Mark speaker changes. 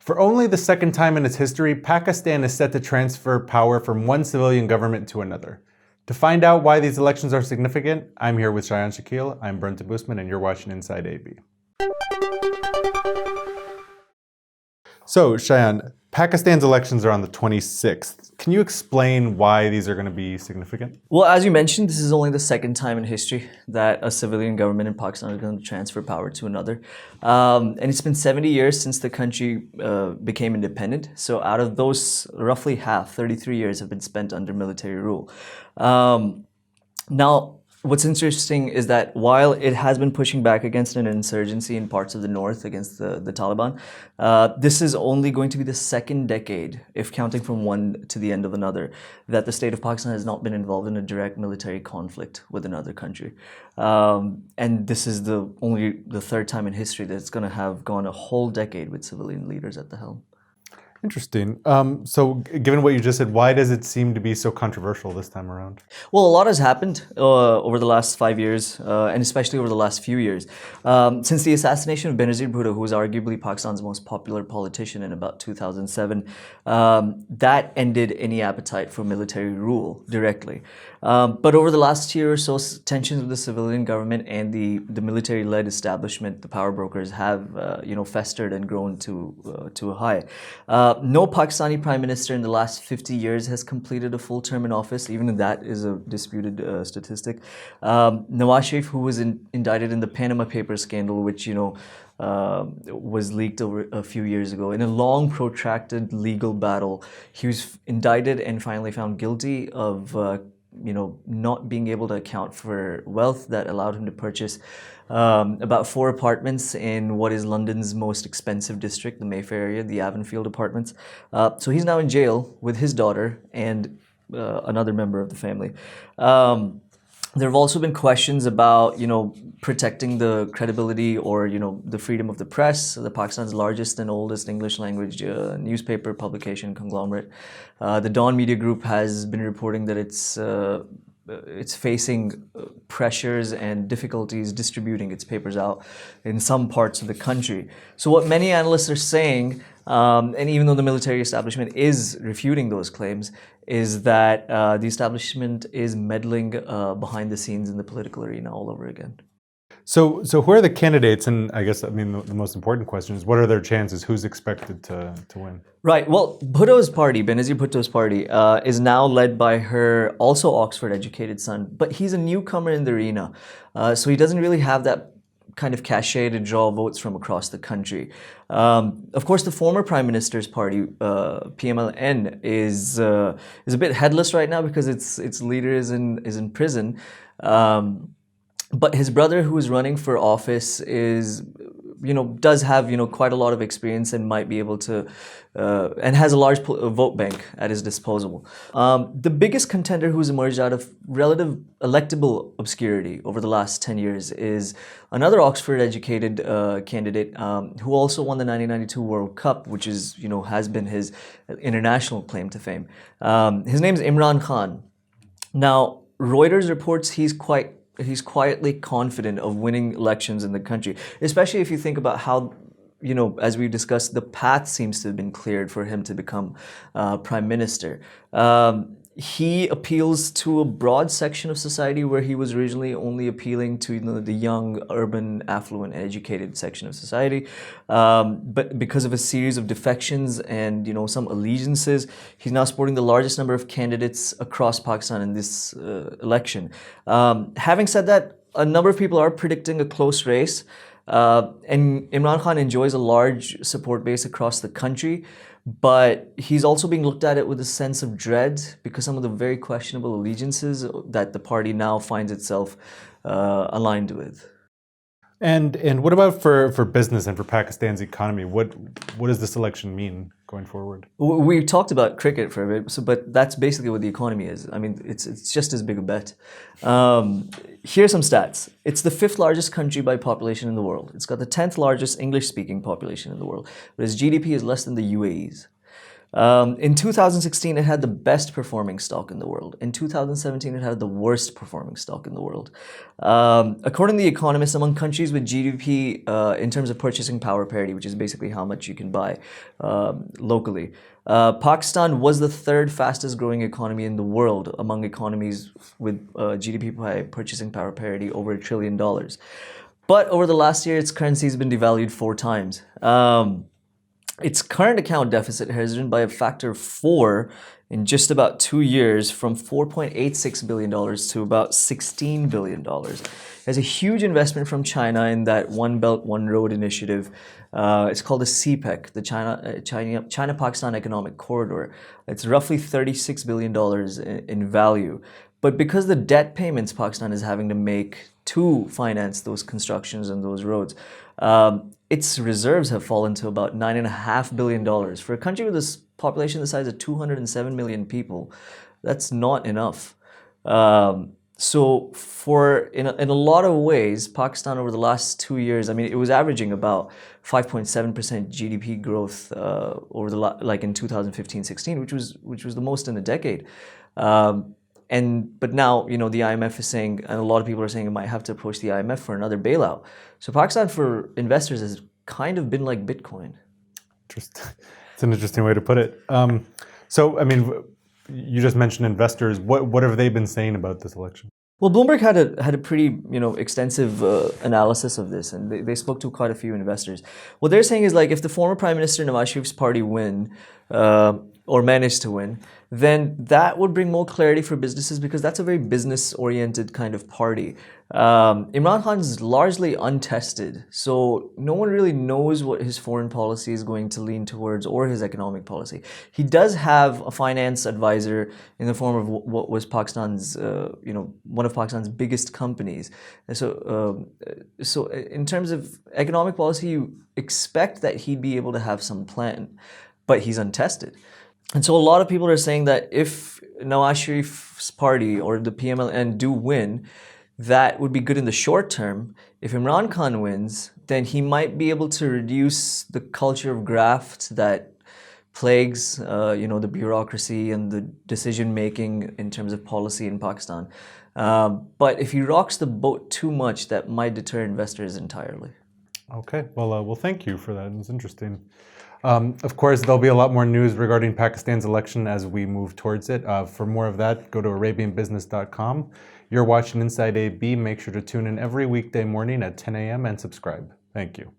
Speaker 1: For only the second time in its history, Pakistan is set to transfer power from one civilian government to another. To find out why these elections are significant, I'm here with Shayan Shakil, I'm Brent Busman, and you're watching Inside AB. So, Shayan, Pakistan's elections are on the 26th. Can you explain why these are going to be significant?
Speaker 2: Well, as you mentioned, this is only the second time in history that a civilian government in Pakistan is going to transfer power to another. And it's been 70 years since the country became independent. So out of those, roughly half, 33 years, have been spent under military rule. Now, what's interesting is that while it has been pushing back against an insurgency in parts of the north against the Taliban, this is only going to be the second decade, if counting from one to the end of another, that the state of Pakistan has not been involved in a direct military conflict with another country. And this is only the third time in history that it's going to have gone a whole decade with civilian leaders at the helm.
Speaker 1: Interesting. So given what you just said, why does it seem to be so controversial this time around?
Speaker 2: Well, a lot has happened over the last 5 years, and especially over the last few years. Since the assassination of Benazir Bhutto, who was arguably Pakistan's most popular politician in about 2007, that ended any appetite for military rule directly. But over the last year or so, tensions with the civilian government and the military-led establishment, the power brokers, have festered and grown to a high. No Pakistani prime minister in the last 50 years has completed a full term in office. Even that is a disputed statistic. Nawaz Sharif, who was indicted in the Panama Papers scandal, which was leaked over a few years ago, in a long, protracted legal battle, he was indicted and finally found guilty of not being able to account for wealth that allowed him to purchase about 4 apartments in what is London's most expensive district, the Mayfair area, the Avonfield apartments. So he's now in jail with his daughter and another member of the family. There have also been questions about, protecting the credibility or, the freedom of the press, Pakistan's largest and oldest English language newspaper publication conglomerate. The Dawn Media Group has been reporting that it's facing pressures and difficulties distributing its papers out in some parts of the country. So what many analysts are saying, and even though the military establishment is refuting those claims, is that the establishment is meddling behind the scenes in the political arena all over again.
Speaker 1: So who are the candidates? And I guess, the most important question is, what are their chances? Who's expected to win? Right.
Speaker 2: Well, Bhutto's party, Benazir Bhutto's party, is now led by her also Oxford-educated son, but he's a newcomer in the arena. So he doesn't really have that kind of cachet to draw votes from across the country. Of course, the former Prime Minister's party, PMLN, is a bit headless right now because its leader is in prison. But his brother, who is running for office, does have quite a lot of experience and might be able to, and has a large vote bank at his disposal. The biggest contender who's emerged out of relative electable obscurity over the last 10 years is another Oxford-educated candidate who also won the 1992 World Cup, which is has been his international claim to fame. His name is Imran Khan. Now, Reuters reports he's quietly confident of winning elections in the country, especially if you think about how, as we discussed, the path seems to have been cleared for him to become prime minister. He appeals to a broad section of society where he was originally only appealing to the young, urban, affluent, educated section of society. But because of a series of defections and some allegiances, he's now supporting the largest number of candidates across Pakistan in this election. Having said that, a number of people are predicting a close race. And Imran Khan enjoys a large support base across the country, but he's also being looked at it with a sense of dread because some of the very questionable allegiances that the party now finds itself aligned with.
Speaker 1: And what about for business and for Pakistan's economy? What does this election mean going forward?
Speaker 2: We talked about cricket for a bit, but that's basically what the economy is. It's just as big a bet. Here's some stats. It's the 5th largest country by population in the world. It's got the 10th largest English-speaking population in the world, but its GDP is less than the UAE's. In 2016, it had the best performing stock in the world. In 2017, it had the worst performing stock in the world. According to The Economist, among countries with GDP in terms of purchasing power parity, which is basically how much you can buy locally, Pakistan was the third fastest growing economy in the world among economies with GDP by purchasing power parity over $1 trillion. But over the last year, its currency has been devalued 4 times. Its current account deficit has risen by a factor of 4 in just about 2 years, from $4.86 billion to about $16 billion. There's a huge investment from China in that One Belt, One Road initiative. It's called the CPEC, the China-Pakistan Economic Corridor. It's roughly $36 billion in value. But because the debt payments Pakistan is having to make to finance those constructions and those roads, its reserves have fallen to about $9.5 billion. For a country with a population the size of 207 million people, that's not enough. So in a lot of ways, Pakistan over the last 2 years, I mean, it was averaging about 5.7% GDP growth over like in 2015-16, which was the most in a decade. But now, the IMF is saying, and a lot of people are saying it might have to approach the IMF for another bailout. So Pakistan for investors has kind of been like Bitcoin.
Speaker 1: It's an interesting way to put it. So, I mean, you just mentioned investors. What have they been saying about this election?
Speaker 2: Well, Bloomberg had a pretty extensive analysis of this, and they spoke to quite a few investors. What they're saying is, like, if the former Prime Minister Nawaz Sharif's party win or manage to win, then that would bring more clarity for businesses, because that's a very business-oriented kind of party. Imran Khan's largely untested, so no one really knows what his foreign policy is going to lean towards, or his economic policy. He does have a finance advisor in the form of what was Pakistan's, one of Pakistan's biggest companies. And so in terms of economic policy, you expect that he'd be able to have some plan, but he's untested. And so a lot of people are saying that if Nawaz Sharif's party or the PMLN do win, that would be good in the short term. If Imran Khan wins, then he might be able to reduce the culture of graft that plagues, the bureaucracy and the decision-making in terms of policy in Pakistan. But if he rocks the boat too much, that might deter investors entirely.
Speaker 1: Okay, well, thank you for that. It was interesting. Of course, there'll be a lot more news regarding Pakistan's election as we move towards it. For more of that, go to arabianbusiness.com. You're watching Inside AB. Make sure to tune in every weekday morning at 10 a.m. and subscribe. Thank you.